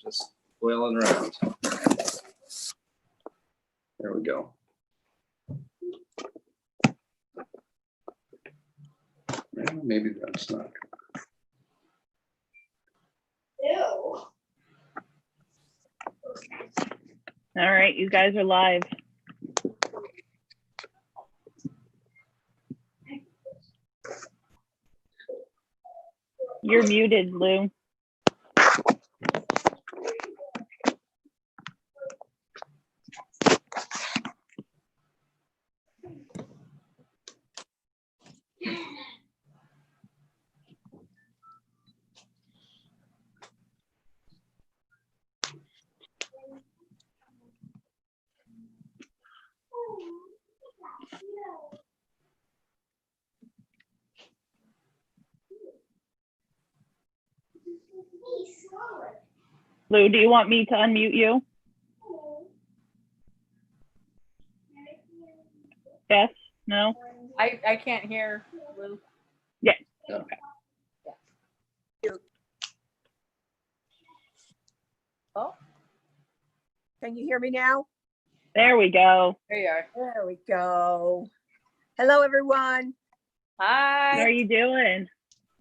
Just flailing around. There we go. Maybe that's not. Ew. All right, you guys are live. You're muted, Lou. Lou, do you want me to unmute you? Yes? No? I can't hear Lou. Yeah. Okay. Oh, Can you hear me now? There we go. there you are. There we go. Hello, everyone. How are Hi. you doing?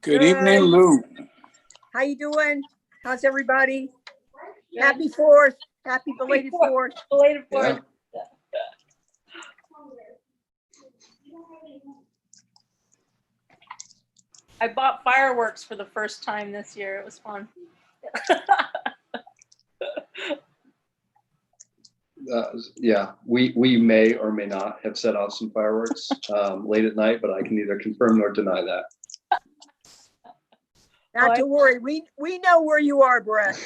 Good evening, Lou. How you doing? How's everybody? Good. Happy 4th. Happy belated 4th. Belated Yeah. 4th. I bought fireworks for the first time this year. It was fun. Yeah, we may or may not have set off some fireworks late at night, but I can neither confirm nor deny that. Not to worry. We know where you are, Brett.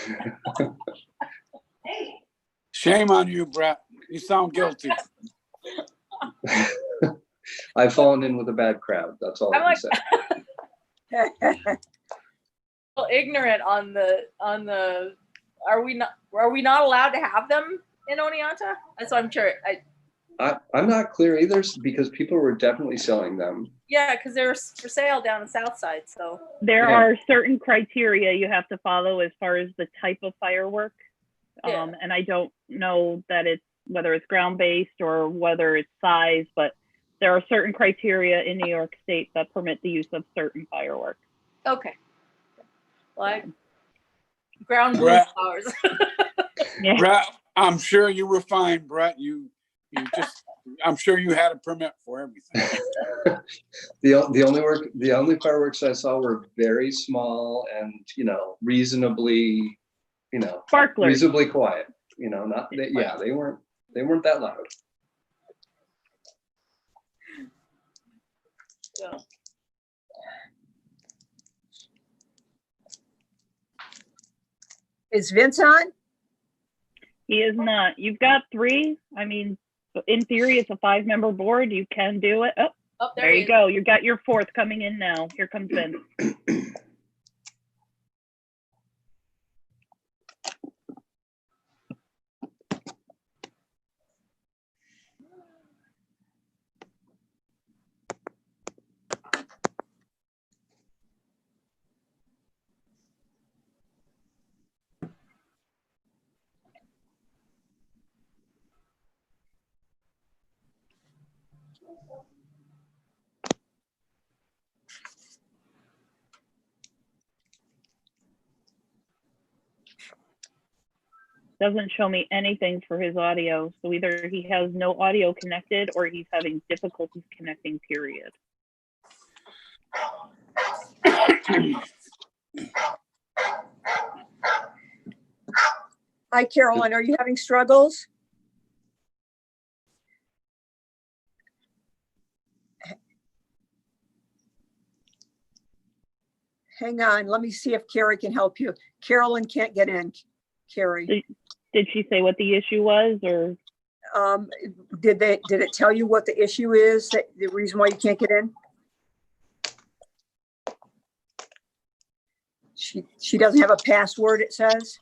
Shame on you, Brett. You sound guilty. I've fallen in with a bad crowd. That's all I I'm can like- say. Well, ignorant on the. Are we not allowed to have them in Oneonta? That's what I'm sure. I'm not clear either because people were definitely selling them. Yeah, because they're for sale down the south side. So There Yeah. are certain criteria you have to follow as far as the type of firework. Yeah. And I don't know that it's whether it's ground-based or whether it's size, but there are certain criteria in New York State that permit the use of certain fireworks. okay. Well, ground blue Brett. flowers. Yeah. Brett, I'm sure you were fine, Brett. I'm sure you had a permit for everything. The only fireworks I saw were very small and reasonably Sparklers. reasonably quiet. Not they weren't that loud. So, Is Vince on? He is not. You've got 3. I mean, in theory, it's a 5-member board. You can do it. Oh, oh, there he you is. go. You got your 4th coming in now. Here comes Vince. Doesn't show me anything for his audio. So either he has no audio connected or he's having difficulties connecting, period. Hi, Carolyn. Are you having struggles? Hang on. Let me see if Carrie can help you. Carolyn can't get in. Carrie, Did she say what the issue was, or? did it tell you what the issue is? The reason why you can't get in? She doesn't have a password, it says.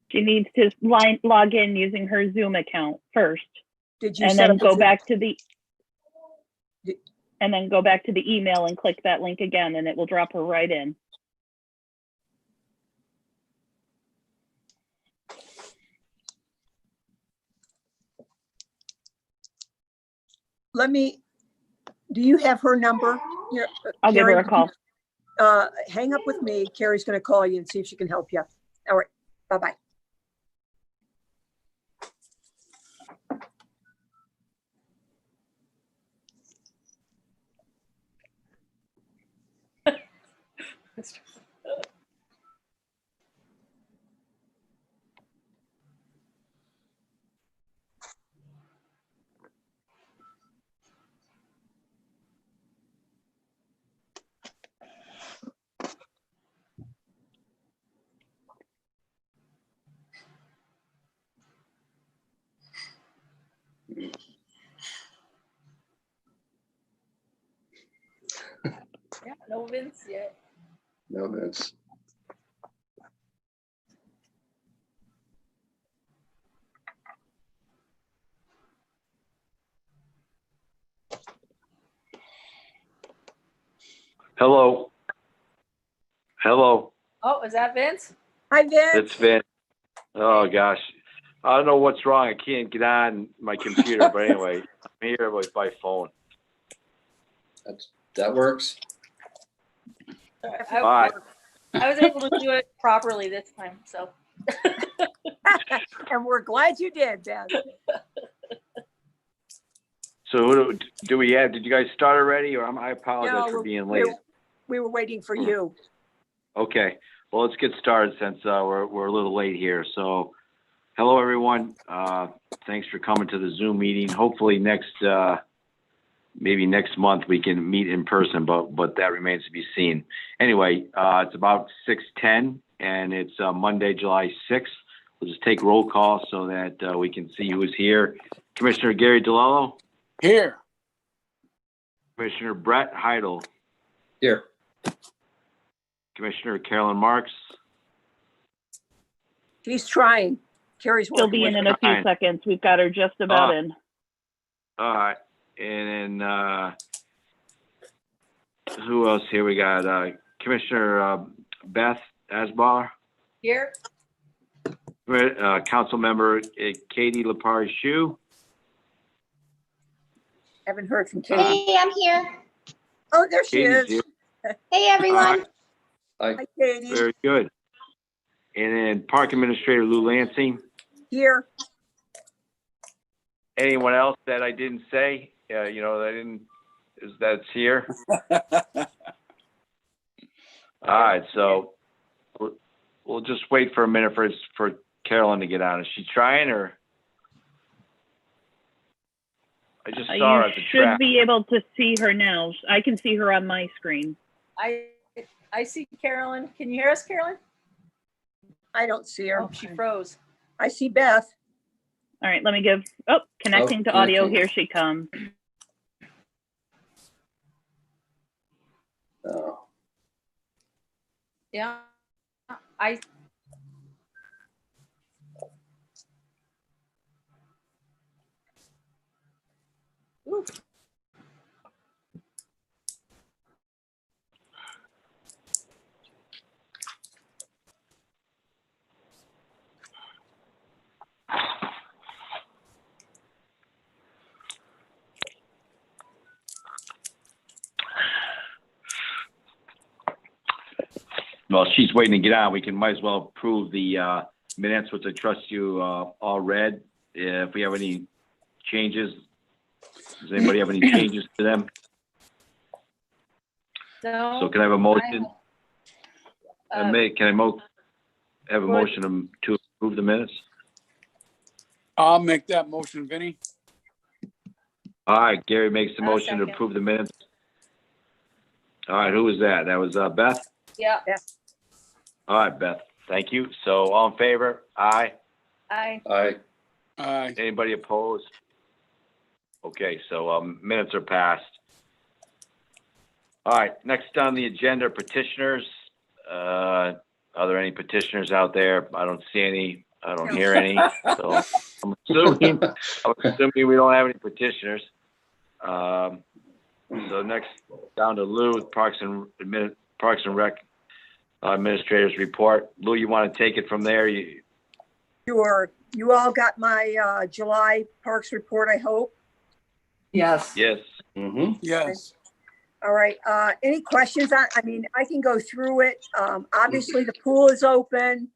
She needs to log in using her Zoom account first, Did you and set then up a go Zoom- back to the Did- and then go back to the email and click that link again, and it will drop her right in. let me, do you have her number? Here, I'll give her Carrie, a call. hang up with me. Carrie's going to call you and see if she can help you. All right. Bye-bye. Yeah, no Vince yet. No, Vince. Hello. Hello. Oh, is that Vince? Hi, Vince. It's Vin. Oh gosh. I don't know what's wrong. I can't get on my computer, but anyway, I'm here by phone. That works. Bye. I was able to do it properly this time, so. And we're glad you did, Beth. So who do we have? Did you guys start already? Or I apologize No, for being late. We were waiting for you. Okay. Well, let's get started since we're a little late here. So, hello everyone. Thanks for coming to the Zoom meeting. Hopefully maybe next month we can meet in person, but that remains to be seen. Anyway, it's about 6:10 and it's Monday, July 6th. We'll just take roll call so that we can see who's here. Commissioner Gary DeLello. Here. Commissioner Brett Heidel. Here. Commissioner Carolyn Marks. She's trying. Carrie's She'll working be in with a her. few seconds. We've got her just about in. All right. And then who else here? We got Commissioner Beth Asbar. Here? Council member Katie Lepage-Shue. Haven't heard from Katie. Hey, I'm here. Oh, there she Katie's is. here. Hey, everyone. Hi. Hi, Katie. Very good. And then Park Administrator Lou Lansing. Here. Anyone else that I didn't say? That's here. All right, so we'll just wait for a minute for Carolyn to get on. Is she trying or? I just saw her at the You should track. be able to see her now. I can see her on my screen. I see Carolyn. Can you hear us, Carolyn? I don't see her. Oh, she froze. I see Beth. All right, let me connecting to audio. Here she comes. Oh. Yeah. Ooh. Well, she's waiting to get on. We might as well approve the minutes, which I trust you all read. If we have any changes, does anybody have any changes to them? No. So can I have a motion? Uh, Can I have a motion to approve the minutes? I'll make that motion, Vinny. All right, Gary makes the motion to second. approve the minutes. All right, who was that? That was Beth? Yeah. All right, Beth, thank you. So all in favor? Aye. Aye. Aye. Aye. Anybody opposed? Okay, so minutes are passed. All right, next on the agenda, petitioners. Are there any petitioners out there? I don't see any. I don't hear any. So I'm assuming we don't have any petitioners. So next down to Lou, Parks and Rec Administrator's report. Lou, you want to take it from there? Sure. You all got my July Parks report, I hope. Yes. Yes. Mm-hmm. Yes. All right, any questions? I mean, I can go through it. Obviously, the pool is open.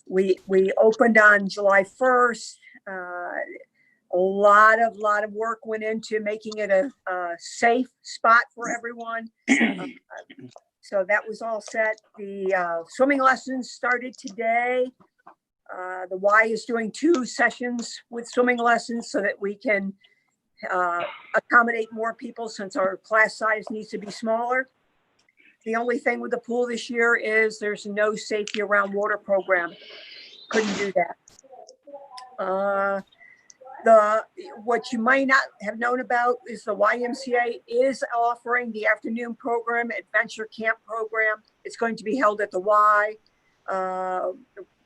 We opened on July 1st. A lot of work went into making it a safe spot for everyone. So that was all set. The swimming lessons started today. The Y is doing 2 sessions with swimming lessons so that we can accommodate more people since our class size needs to be smaller. The only thing with the pool this year is there's no safety around water program. Couldn't do that. What you might not have known about is the YMCA is offering the afternoon program, adventure camp program. It's going to be held at the Y.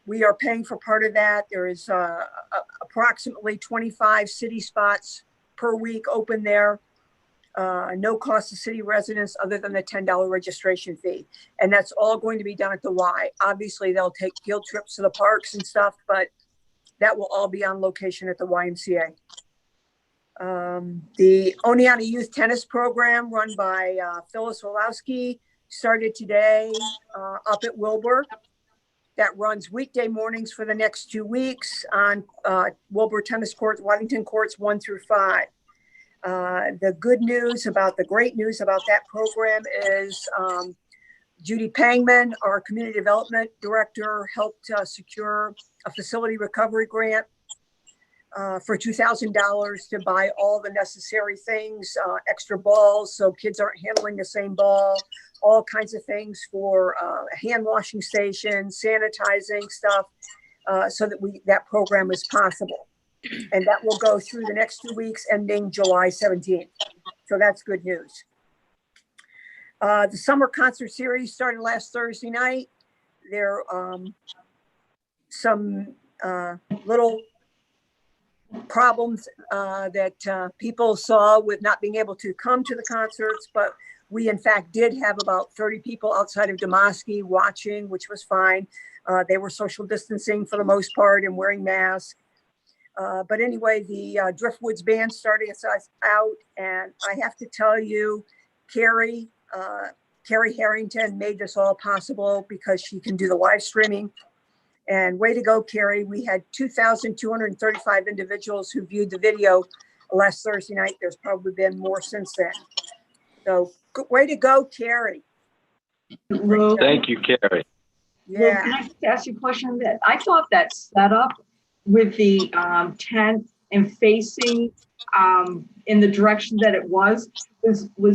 We are paying for part of that. There is approximately 25 city spots per week open there. No cost to city residents other than the $10 registration fee. And that's all going to be done at the Y. Obviously, they'll take field trips to the parks and stuff, but that will all be on location at the YMCA. The Oneonta Youth Tennis Program run by Phyllis Wolowski started today up at Wilbur. That runs weekday mornings for the next 2 weeks on Wilbur Tennis Courts, Waddington Courts 1 through 5. The great news about that program is Judy Pangman, our community development director, helped secure a facility recovery grant for $2,000 to buy all the necessary things, extra balls so kids aren't handling the same ball, all kinds of things for hand washing stations, sanitizing stuff, so that that program is possible. And that will go through the next 2 weeks ending July 17th. So that's good news. The summer concert series started last Thursday night. There are some little problems that people saw with not being able to come to the concerts, but we in fact did have about 30 people outside of Demoski watching, which was fine. They were social distancing for the most part and wearing masks. But anyway, the Driftwoods band started us out, and I have to tell you, Carrie Harrington made this all possible because she can do the live streaming. And way to go, Carrie. We had 2,235 individuals who viewed the video last Thursday night. There's probably been more since then. So way to go, Carrie. Thank you, Carrie. Yeah. Well, can I just ask you a question on that? I thought that setup with the tent and facing in the direction that it was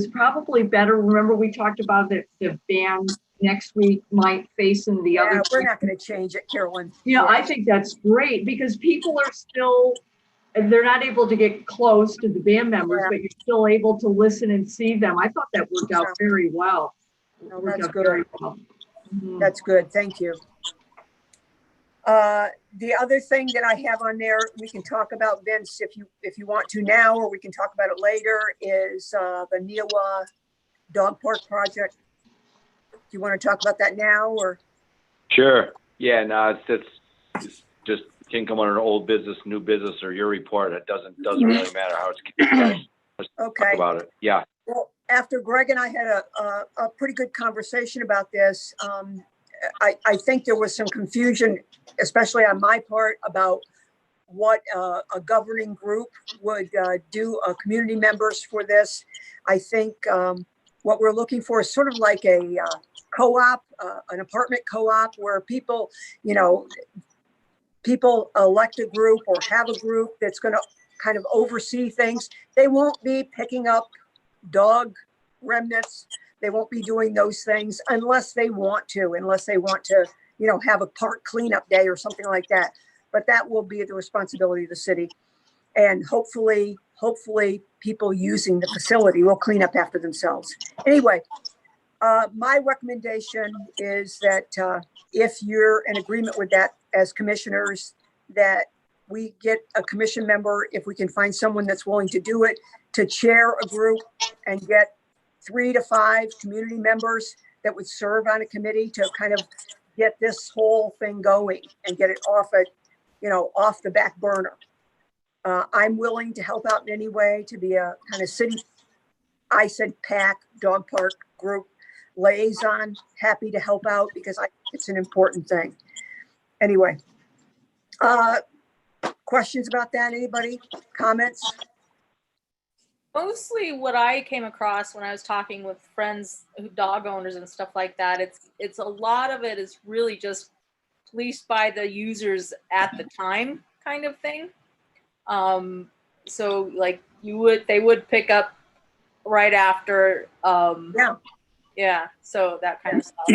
probably better. Remember, we talked about that the band next week might face in the other. We're not going to change it, Carolyn. I think that's great because people are still, they're not able to get close to the band members, but you're still able to listen and see them. I thought that worked out very well. No, that's good. That's good. Thank you. The other thing that I have on there, we can talk about, Vince, if you want to now, or we can talk about it later, is the Neowa Dog Park project. Do you want to talk about that now, or? Sure. Yeah, no, it's just can come under old business, new business, or your report. It doesn't really matter how it's Okay. Talk about it. Yeah. Well, after Greg and I had a pretty good conversation about this, I think there was some confusion, especially on my part, about what a governing group would do, community members for this. I think what we're looking for is sort of like a co-op, an apartment co-op where people, people elect a group or have a group that's going to kind of oversee things. They won't be picking up dog remnants. They won't be doing those things unless they want to, have a park cleanup day or something like that. But that will be the responsibility of the city. And hopefully people using the facility will clean up after themselves. Anyway, my recommendation is that if you're in agreement with that as commissioners, that we get a commission member, if we can find someone that's willing to do it, to chair a group and get 3 to 5 community members that would serve on a committee to kind of get this whole thing going and get it off the back burner. I'm willing to help out in any way to be a kind of city, I said pack, dog park group liaison. Happy to help out because it's an important thing. Anyway, questions about that? Anybody? Comments? Mostly what I came across when I was talking with friends, dog owners and stuff like that, it's a lot of it is really just policed by the users at the time kind of thing. So like they would pick up right after, yeah. So that kind of stuff.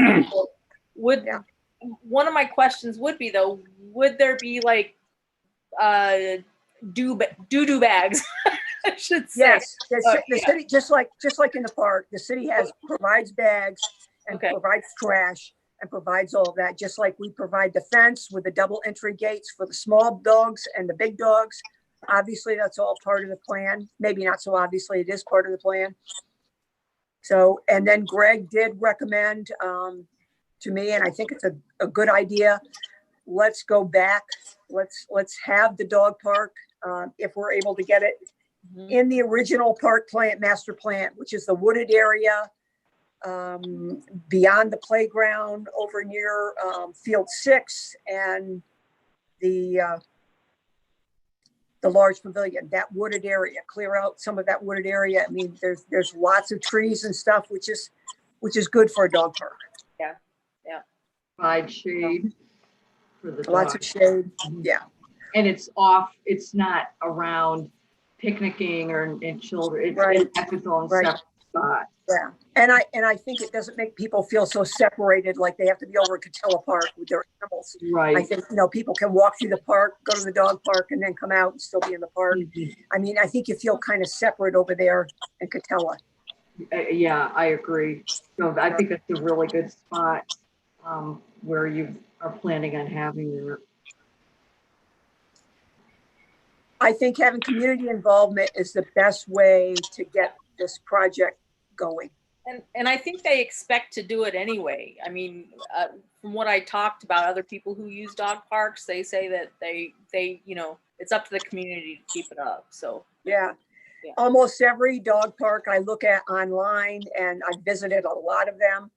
One of my questions would be though, would there be like, doo-doo bags? I should say. Yes, the city, just like in the park, the city provides bags and provides trash and provides all of that, just like we provide the fence with the double entry gates for the small dogs and the big dogs. Obviously, that's all part of the plan. Maybe not so obviously, it is part of the plan. So, and then Greg did recommend to me, and I think it's a good idea. Let's go back. Let's have the dog park, if we're able to get it, in the original park plan, master plan, which is the wooded area beyond the playground over near field 6 and the large pavilion, that wooded area, clear out some of that wooded area. I mean, there's lots of trees and stuff, which is good for a dog park. Yeah. Provide shade for the Lots dog. of shade. Yeah. And it's not around picnicking and children. Right. It's its own Right. separate spot. Yeah. And I think it doesn't make people feel so separated, like they have to be over at Catella Park with their animals. Right. I think, people can walk through the park, go to the dog park, and then come out and still be in the park. I mean, I think you feel kind of separate over there in Catella. Yeah, I agree. So I think it's a really good spot where you are planning on having your. I think having community involvement is the best way to get this project going. And I think they expect to do it anyway. I mean, from what I talked about, other people who use dog parks, they say that they it's up to the community to keep it up. So yeah. Almost every dog park I look at online, and I've visited a lot of them,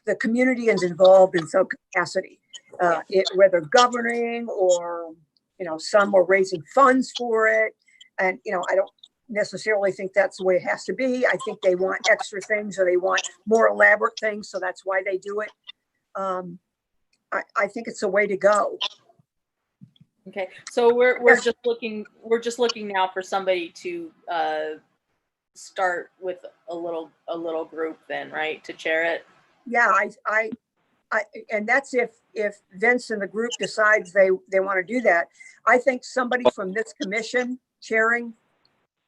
the community is involved in some capacity, whether governing or some are raising funds for it. And I don't necessarily think that's the way it has to be. I think they want extra things, or they want more elaborate things, so that's why they do it. I think it's a way to go. Okay, so we're just looking now for somebody to start with a little group then, right, to chair it. Yeah, I and that's if Vince and the group decides they want to do that. I think somebody from this commission chairing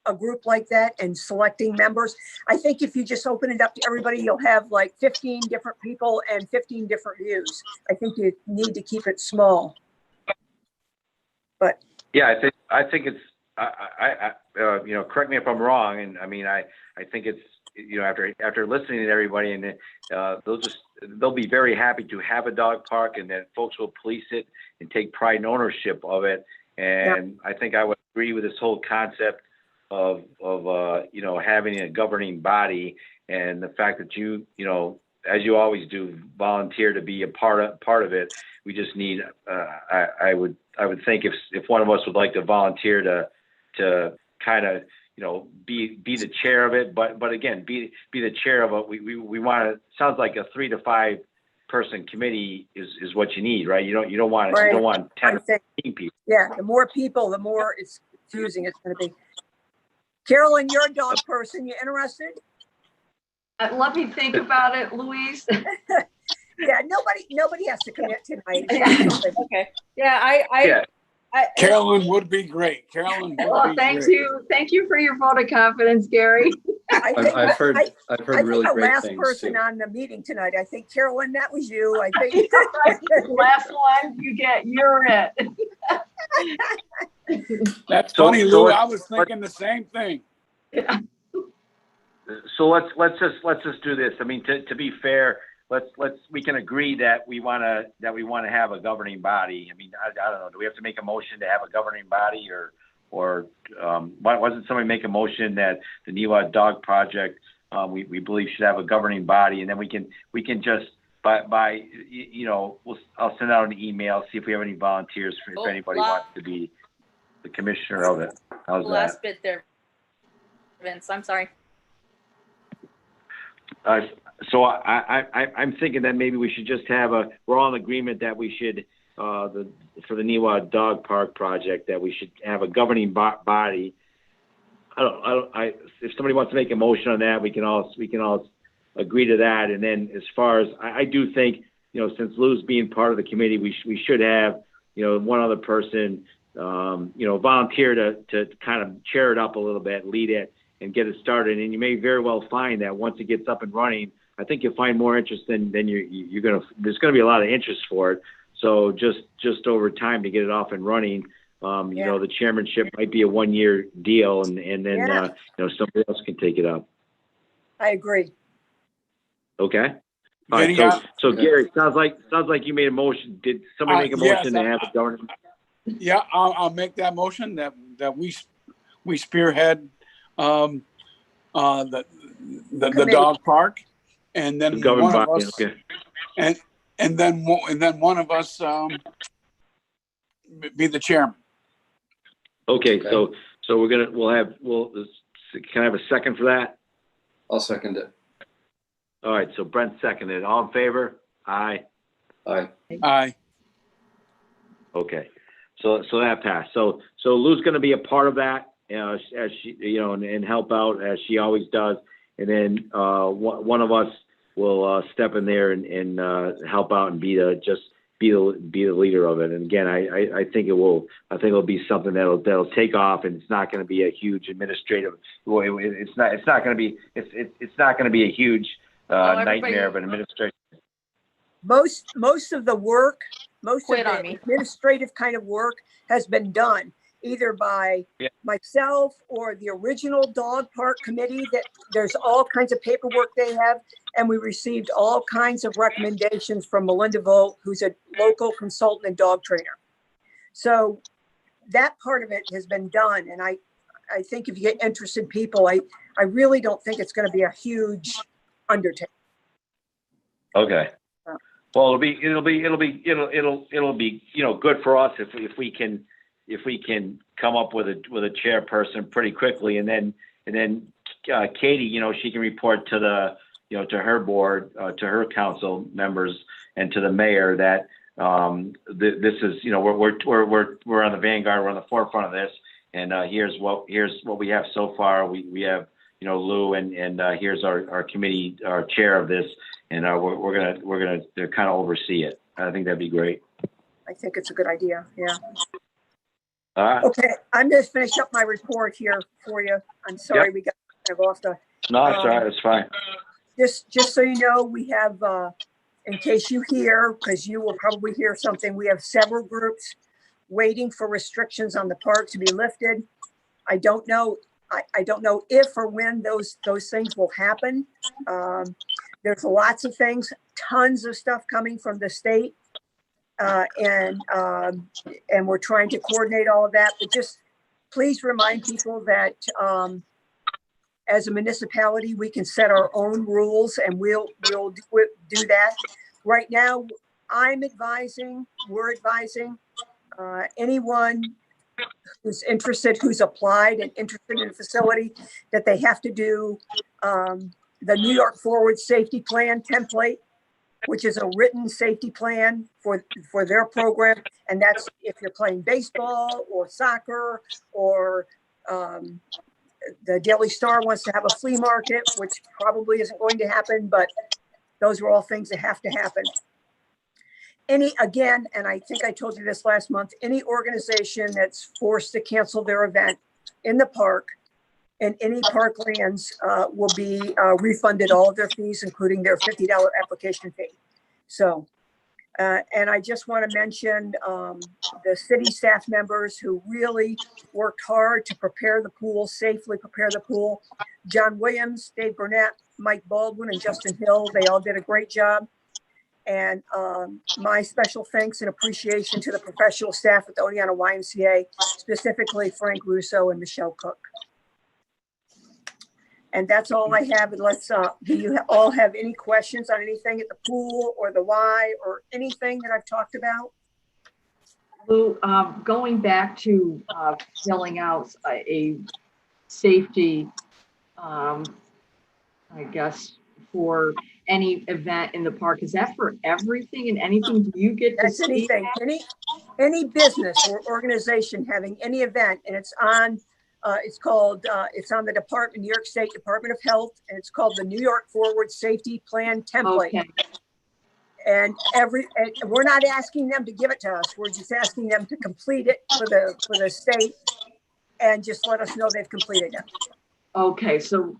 a group like that and selecting members. I think if you just open it up to everybody, you'll have like 15 different people and 15 different views. I think you need to keep it small. But yeah, I think it's correct me if I'm wrong, and I mean I think it's after listening to everybody, and they'll be very happy to have a dog park, and that folks will police it and take pride and ownership of it. And I think I would agree with this whole concept of having a governing body, and the fact that you as you always do, volunteer to be a part of it. We just need I would think if one of us would like to volunteer to kind of be the chair of it, but again be the chair of it. We want to, sounds like a 3 to 5 person committee is what you need, right? You don't want 10 or 15 people. Yeah, the more people, the more it's confusing it's going to be. Carolyn, you're a dog person. You interested? Let me think about it, Louise. Yeah, nobody has to commit tonight. Okay. Yeah, Carolyn would be great. Carolyn would well, be thank great. you. Thank you for your vote of confidence, Gary. I've heard really the great last things person too. on the meeting tonight, I think, Carolyn, that was you. I think. Last one, you're it. That's So- funny, so Lou. let's- I was thinking the same thing. So let's just do this. I mean, to be fair, we can agree that we want to have a governing body. I mean, I don't know. Do we have to make a motion to have a governing body, or why doesn't somebody make a motion that the Newa Dog Project, we believe should have a governing body, and then we can just I'll send out an email, see if we have any volunteers if anybody wants to be the commissioner of it. How's that? Last bit there, Vince. I'm sorry. So I'm thinking that maybe we should just have we're all in agreement that we should, for the Newa Dog Park project, that we should have a governing body. If somebody wants to make a motion on that, we can all agree to that. And then as far as, I do think, since Lou's being part of the committee, we should have, one other person, volunteer to kind of chair it up a little bit, lead it, and get it started. And you may very well find that once it gets up and running, I think you'll find more interest than there's gonna be a lot of interest for it. So just over time to get it off and running, the chairmanship might be a 1-year deal, and then somebody else can take it up. I agree. Okay. All right. So Gary, sounds like you made a motion. Did somebody make a motion to have a governance? Yeah, I'll make that motion that we spearhead the dog park, and then one of us, and then one of us be the chairman. Okay. So can I have a second for that? I'll second it. All right. So Brent seconded. All in favor? Aye. Aye. Aye. Okay. So that passed. So Lou's going to be a part of that, as she, and help out as she always does. And then one of us will step in there and help out and be the leader of it. And again, I think it'll be something that'll take off, and it's not going to be a huge administrative. It's not going to be a huge nightmare of an administration. Most of the work, most Quit of on the me. administrative kind of work has been done either by myself or the original dog park committee. That there's all kinds of paperwork they have, and we received all kinds of recommendations from Melinda Volt, who's a local consultant and dog trainer. So that part of it has been done, and I think if you get interested people, I really don't think it's going to be a huge undertaking. Okay. Well, it'll be good for us if we can come up with a chairperson pretty quickly, and then Katie, she can report to to her board, to her council members, and to the mayor that this is we're on the vanguard, we're on the forefront of this, and here's what we have so far. We have Lou, and here's our committee, our chair of this, and we're gonna kind of oversee it. I think that'd be great. I think it's a good idea. Yeah. All right. Okay, I'm going to finish up my report here for you. I'm sorry we got kind of off the. No, it's all right. It's fine. Just so you know, we have, in case you hear, because you will probably hear something, we have several groups waiting for restrictions on the park to be lifted. I don't know. I don't know if or when those things will happen. There's lots of things, tons of stuff coming from the state. And we're trying to coordinate all of that, but just please remind people that as a municipality, we can set our own rules, and we'll do that. Right now, we're advising anyone who's interested, who's applied and interested in a facility, that they have to do the New York Forward Safety Plan template, which is a written safety plan for their program. And that's if you're playing baseball or soccer, or the Daily Star wants to have a flea market, which probably isn't going to happen, but those are all things that have to happen. Again, and I think I told you this last month, any organization that's forced to cancel their event in the park and any park lands will be refunded all of their fees, including their $50 application fee. So, and I just want to mention the city staff members who really worked hard to prepare the pool, safely prepare the pool. John Williams, Dave Burnett, Mike Baldwin, and Justin Hill, they all did a great job. And my special thanks and appreciation to the professional staff at the Oneonta YMCA, specifically Frank Russo and Michelle Cook. And that's all I have. Unless, do you all have any questions on anything at the pool or the Y or anything that I've talked about? Lou, going back to filling out a safety, I guess, for any event in the park, is that for everything and anything? Do you get to That's see anything, any business or organization having any event, and it's on, it's called, it's on the New York State Department of Health, and it's called the New York Forward Safety Plan Template. Okay. And we're not asking them to give it to us. We're just asking them to complete it for the state and just let us know they've completed it. Okay, so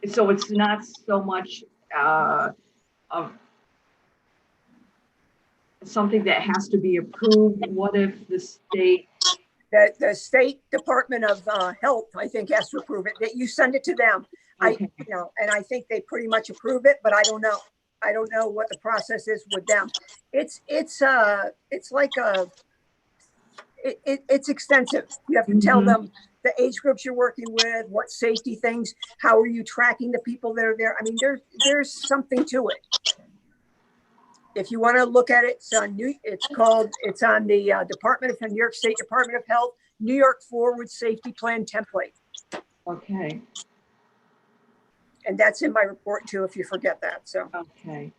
it's not so much of something that has to be approved. What if the state? The State Department of Health, I think, has to approve it. That you send it to them. Okay. And I think they pretty much approve it, but I don't know. I don't know what the process is with them. It's like it's extensive. You have to tell them the age groups you're working with, what safety things, how are you tracking the people that are there? I mean, there's something to it. If you want to look at it, it's on the New York State Department of Health, New York Forward Safety Plan Template. Okay. And that's in my report too, if you forget that. So. Okay.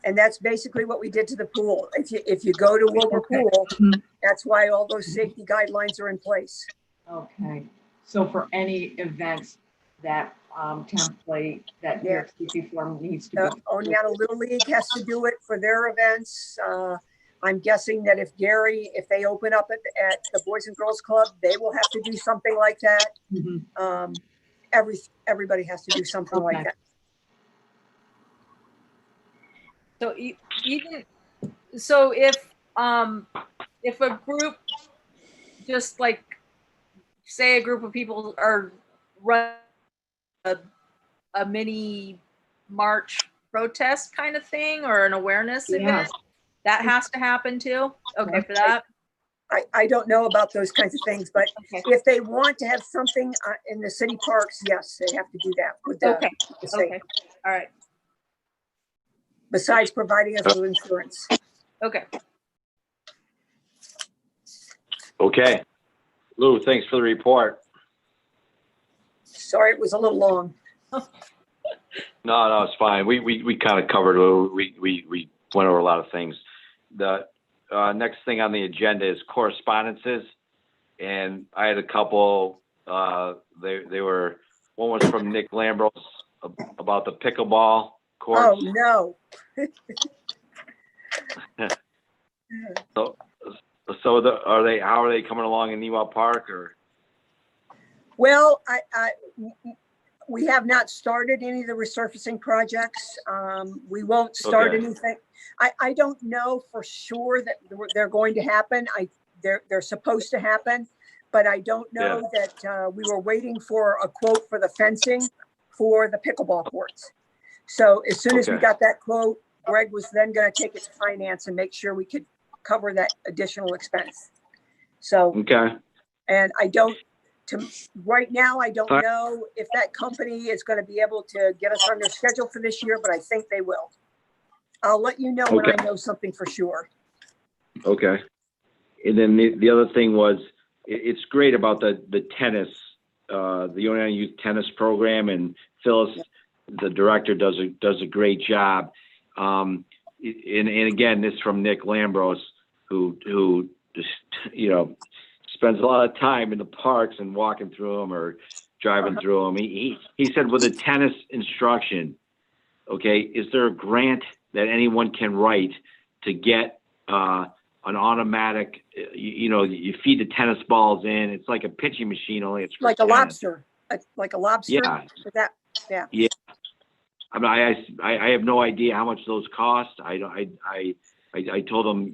And that's basically what we did to the pool. If you go to Wilbur Pool, that's why all those safety guidelines are in place. Okay. So for any events, that template, that New York Safety form needs to be. Oneonta Little League has to do it for their events. I'm guessing that if they open up at the Boys and Girls Club, they will have to do something like that. Everybody has to do something like that. So if a group, just like say a group of people are run a mini march protest kind of thing or an awareness event, that has to happen too. Okay, for that. I don't know about those kinds of things, but if they want to have something in the city parks, yes, they have to do that with the Okay. All right. Besides providing us with insurance. Okay. Okay. Lou, thanks for the report. Sorry, it was a little long. No, it's fine. We kind of covered, we went over a lot of things. The next thing on the agenda is correspondences. And I had a couple, they were, one was from Nick Lambros about the pickleball courts. Oh, no. So how are they coming along in Newell Park or? Well, we have not started any of the resurfacing projects. We won't start anything. I don't know for sure that they're going to happen. They're supposed to happen, but I don't know that we were waiting for a quote for the fencing for the pickleball courts. So as soon as we got that quote, Greg was then going to take it to finance and make sure we could cover that additional expense. So, and right now, I don't know if that company is going to be able to get us on their schedule for this year, but I think they will. I'll let you know when I know something for sure. Okay. And then the other thing was, it's great about the tennis, the Oneonta Youth Tennis Program, and Phyllis, the director, does a great job. And again, this from Nick Lambros, who just, spends a lot of time in the parks and walking through them or driving through them. He said with the tennis instruction, is there a grant that anyone can write to get an automatic, you feed the tennis balls in, it's like a pitching machine, only it's like a lobster, like a lobster. Yeah. Yeah. I mean, I have no idea how much those cost. I told them,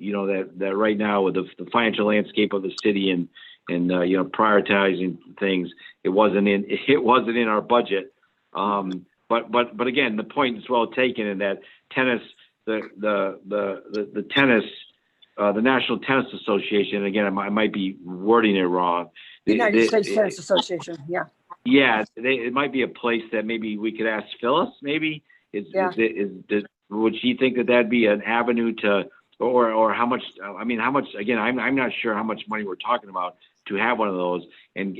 that right now with the financial landscape of the city and prioritizing things, it wasn't in our budget. but again, the point is well taken in that tennis, the tennis, the National Tennis Association. Again, I might be wording it wrong. United States Tennis Association. Yeah. Yeah, it might be a place that maybe we could ask Phyllis. Maybe would she think that that'd be an avenue to, or how much? I mean, how much? Again, I'm not sure how much money we're talking about to have one of those, and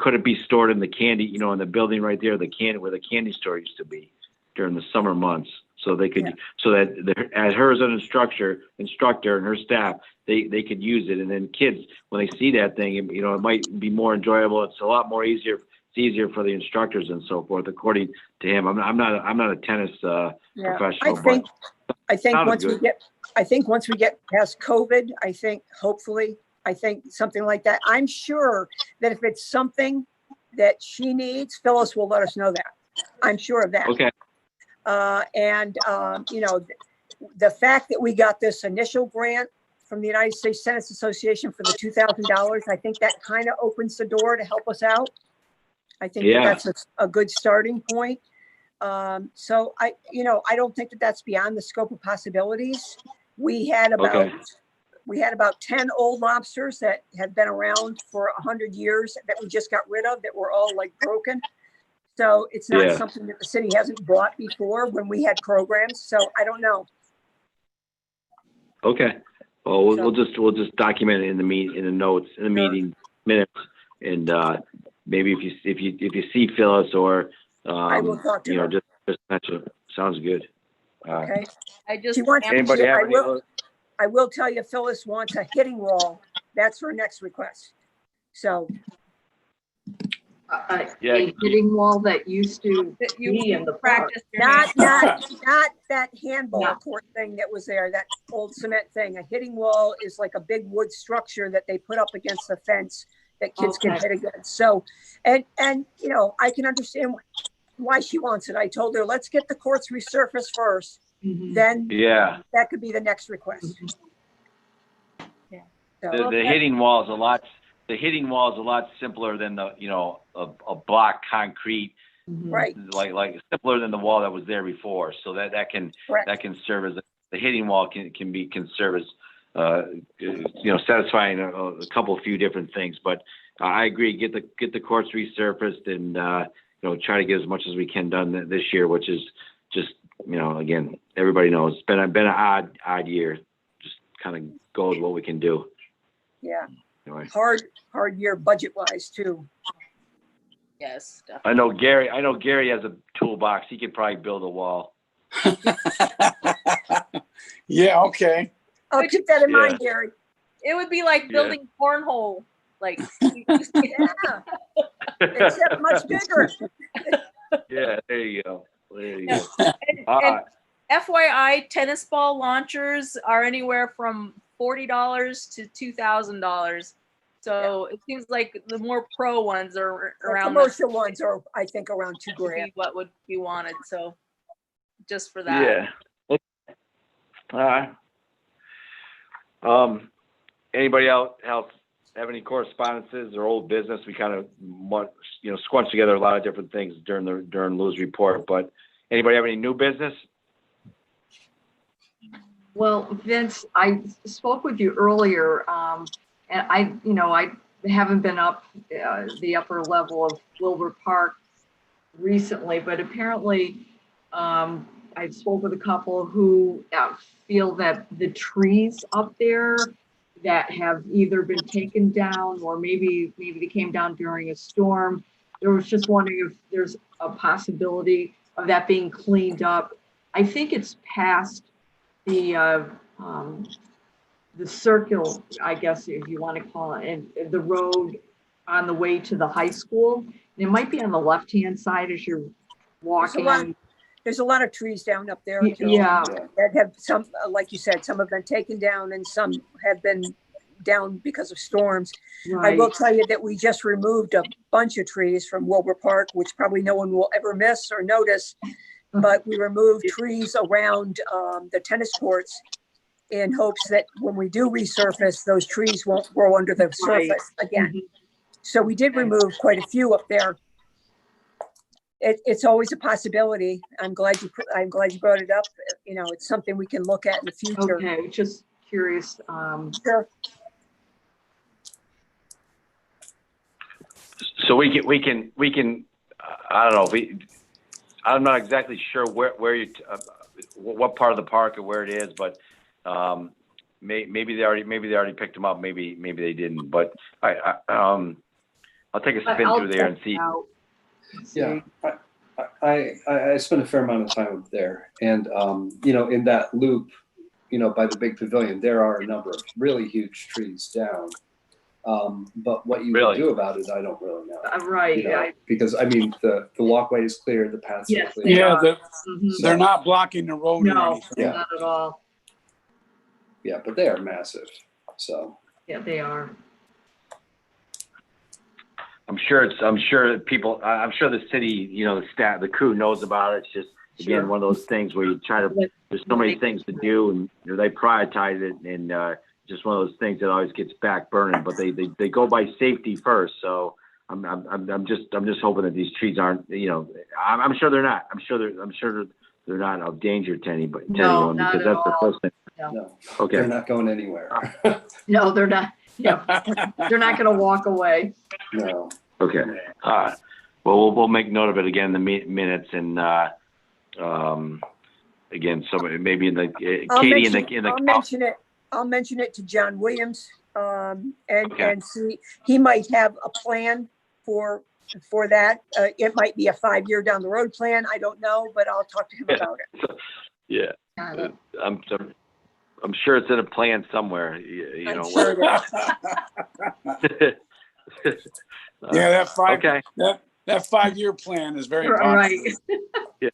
could it be stored in the candy, in the building right there, where the candy store used to be during the summer months, so they could, so that as her as an instructor and her staff, they could use it, and then kids, when they see that thing, it might be more enjoyable. It's a lot more easier. It's easier for the instructors and so forth, according to him. I'm not a tennis professional. I think once we get past COVID, hopefully something like that. I'm sure that if it's something that she needs, Phyllis will let us know that. I'm sure of that. Okay. The fact that we got this initial grant from the United States Tennis Association for the $2,000, I think that kind of opens the door to help us out. I think that's a good starting point. So I don't think that that's beyond the scope of possibilities. We had about 10 old lobsters that had been around for 100 years that we just got rid of, that were all like broken. So it's not something that the city hasn't bought before when we had programs. So I don't know. Okay. Well, we'll just document it in the meeting minutes, and maybe if you see Phyllis or I will talk to her. Just mention it. Sounds good. Okay. Anybody have any other? I will tell you, Phyllis wants a hitting wall. That's her next request. So. A hitting wall that used to be in the park. Not that handball court thing that was there, that old cement thing. A hitting wall is like a big wood structure that they put up against the fence that kids can hit against. So, and I can understand why she wants it. I told her, let's get the courts resurfaced first. Mm-hmm. Then that could be the next request. Mm-hmm. Yeah. So, the hitting wall is a lot. The hitting wall is a lot simpler than a block concrete, right? Like simpler than the wall that was there before. So that can serve as the hitting wall can serve as satisfying a few different things. But I agree. Get the courts resurfaced and try to get as much as we can done this year, which is just again, everybody knows it's been an odd year. Just kind of go with what we can do. Yeah. Anyway. Hard year budget wise too. Yes, definitely. I know Gary has a toolbox. He could probably build a wall. Yeah, okay. I'll keep that in mind, Gary. It would be like building cornhole, like except much bigger. Yeah, there you go. And FYI, tennis ball launchers are anywhere from $40 to $2,000. So it seems like the more pro ones are around. The commercial ones are, I think, around $2,000. What would be wanted? So just for that. Yeah. Anybody else have any correspondences or old business? We kind of scrunched together a lot of different things during Lou's report. But anybody have any new business? Well, Vince, I spoke with you earlier, and I haven't been up the upper level of Wilbur Park recently, but apparently I spoke with a couple who feel that the trees up there that have either been taken down or maybe they came down during a storm. They was just wondering if there's a possibility of that being cleaned up. I think it's past the circle, I guess, if you want to call it, and the road on the way to the high school. It might be on the left-hand side as you're walking. There's a lot of trees down up there. Yeah. That have some, like you said, some have been taken down and some have been down because of storms. Right. I will tell you that we just removed a bunch of trees from Wilbur Park, which probably no one will ever miss or notice. But we removed trees around the tennis courts in hopes that when we do resurface, those trees won't grow under the surface again. Mm-hmm. So we did remove quite a few up there. it's always a possibility. I'm glad you brought it up. You know, it's something we can look at in the future. Okay, just curious. Sure. So we can, I don't know, I'm not exactly sure where you, what part of the park or where it is, but, maybe they already picked them up. Maybe they didn't, but I'll take a spin through there and see. Yeah, I spent a fair amount of time up there, and you know, in that loop, you know, by the big pavilion, there are a number of really huge trees down. But what you would do about it, I don't really know. Right. You know, because I mean, the walkway is clear, the paths are Yes, clear. Yeah, Mhm. they're not blocking the road or No, anything. Yeah. not at all. Yeah, but they are massive. So Yeah, they are. I'm sure the city, you know, the crew knows about it. It's just, again, Sure. one of those things where you try to, there's so many things to do, and you know, they prioritize it, and just one of those things that always gets back burning, but they go by safety first. So I'm just hoping that these trees aren't, you know, I'm sure they're not. I'm sure they're not of danger to anybody. No, not because at that's the all. first thing. no, Okay. they're not going anywhere. No, they're not. No, they're not going to walk away. No. Okay. All right. Well, we'll make note of it again in the minutes, and again, somebody maybe in the Katie in the I'll mention it to John Williams, and Okay. and see, he might have a plan for that. It might be a 5-year down the road plan. I don't know, but I'll talk to him about it. Yeah. Got it. I'm sure it's in a plan somewhere. You I'm know. sure it is. Yeah, Okay. that 5-year plan is very Right. popular.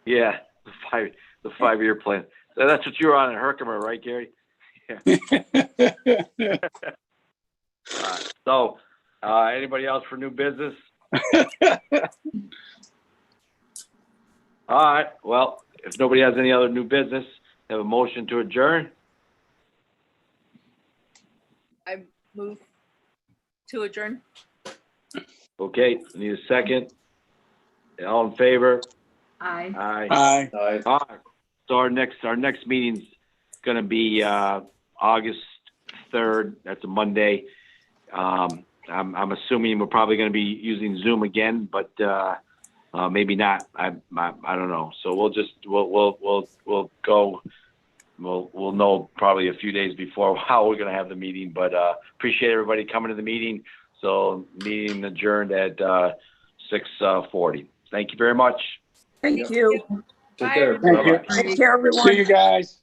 Yeah, the 5-year plan. So that's what you were on at Herkimer, right, Gary? So, anybody else for new business? All right. Well, if nobody has any other new business, have a motion to adjourn. I move to adjourn. Okay. Need a second. All in favor? Aye. Aye. Aye. All right. So our next meeting's going to be August 3rd. That's a Monday. I'm assuming we're probably going to be using Zoom again, but maybe not. I don't know. So we'll go. We'll know probably a few days before how we're going to have the meeting. But appreciate everybody coming to the meeting. So meeting adjourned at 6:40. Thank you very much. Thank you. Take Bye, care. everybody. Thank you. Take care, everyone. See you guys.